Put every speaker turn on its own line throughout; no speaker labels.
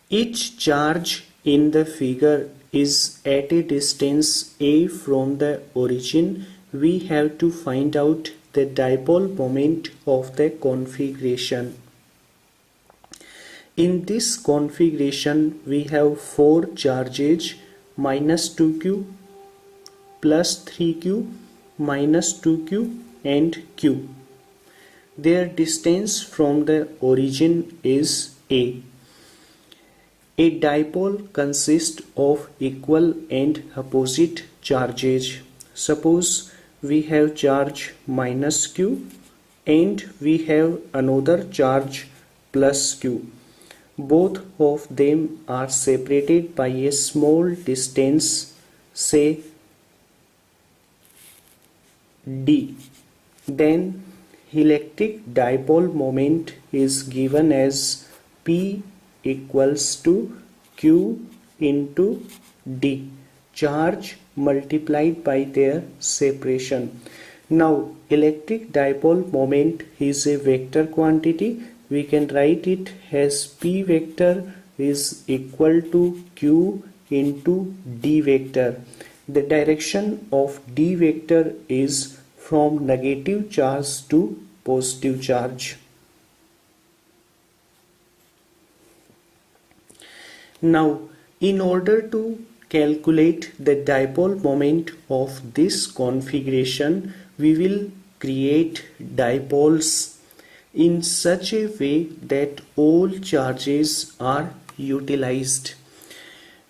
Each charge in the figure is at a distance a from the origin. We have to find out the dipole moment of the configuration. In this configuration, we have four charges: minus 2q, plus 3q, minus 2q and q. Their distance from the origin is a. A dipole consists of equal and opposite charges. Suppose we have charge minus q and we have another charge plus q. Both of them are separated by a small distance, say d. Then electric dipole moment is given as P equals to Q into D, charge multiplied by their separation. Now electric dipole moment is a vector quantity. We can write it as P vector is equal to Q into D vector. The direction of D vector is from negative charge to positive charge. Now, in order to calculate the dipole moment of this configuration, we will create dipoles in such a way that all charges are utilized.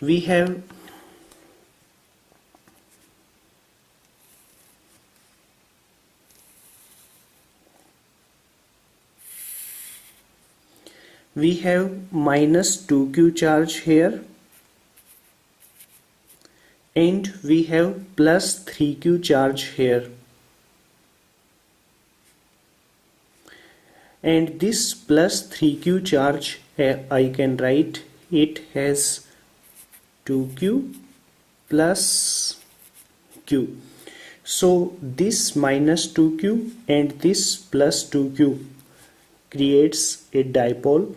We have minus 2q charge here and we have plus 3q charge here, and this plus 3q charge I can write it as 2q plus q. So this minus 2q and this plus 2q creates a dipole.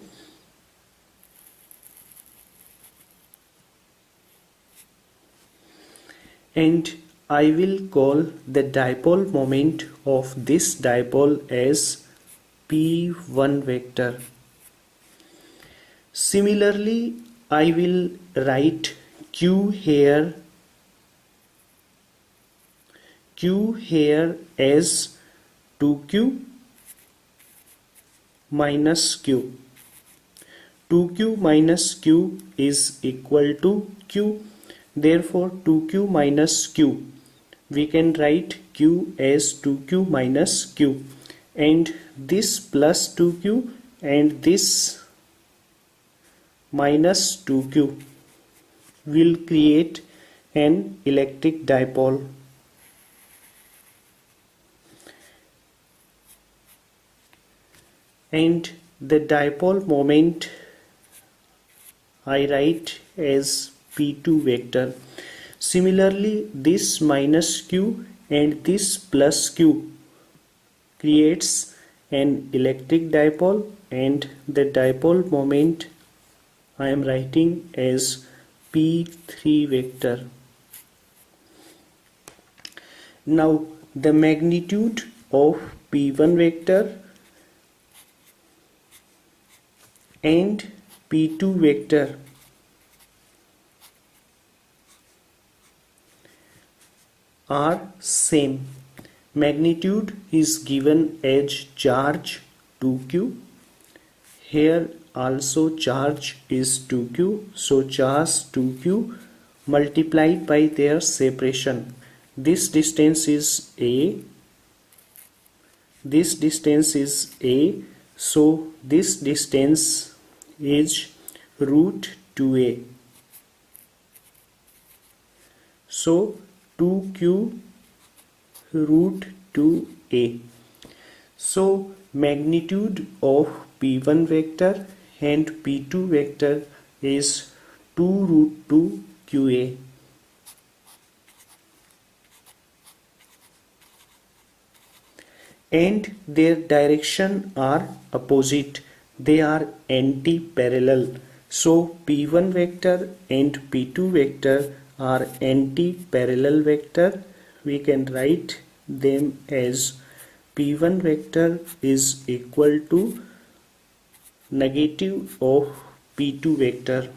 And I will call the dipole moment of this dipole as P1 vector. Similarly, I will write Q here as 2Q minus Q. 2Q minus Q is equal to Q. Therefore 2Q minus Q, we can write Q as 2Q minus Q, and this plus 2Q and this minus 2Q will create an electric dipole. And the dipole moment I write as P2 vector. Similarly, this minus Q and this plus Q creates an electric dipole, and the dipole moment I am writing as P3 vector. Now the magnitude of P1 vector and P2 vector are same. Magnitude is given as charge 2q. Here also charge is 2q, so charge 2q multiplied by their separation. This distance is a, this distance is a, so this distance is root 2a. So 2q root 2a. So magnitude of P1 vector and P2 vector is 2 root 2 qa. And their direction are opposite. They are anti-parallel. So P1 vector and P2 vector are anti-parallel vector. We can write them as P1 vector is equal to negative of P2 vector.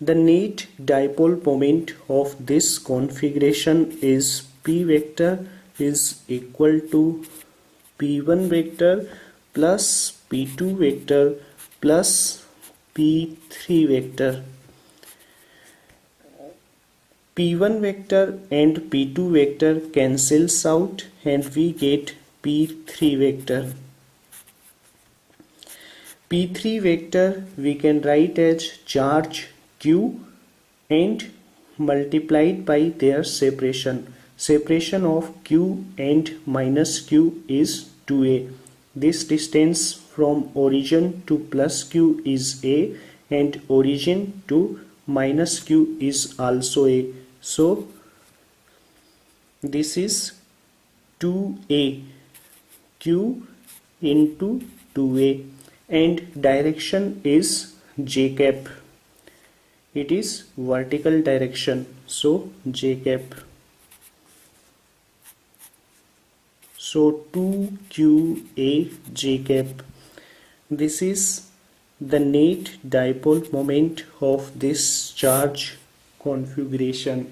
The net dipole moment of this configuration is P vector is equal to P1 vector plus P2 vector plus P3 vector. P1 vector and P2 vector cancels out and we get P3 vector. P3 vector we can write as charge Q and multiplied by their separation. Separation of Q and minus Q is 2a. This distance from origin to plus Q is a and origin to minus Q is also a. So this is 2a, Q into 2a, and direction is j cap. It is vertical direction, so j cap. So 2qa j cap. This is the net dipole moment of this charge configuration.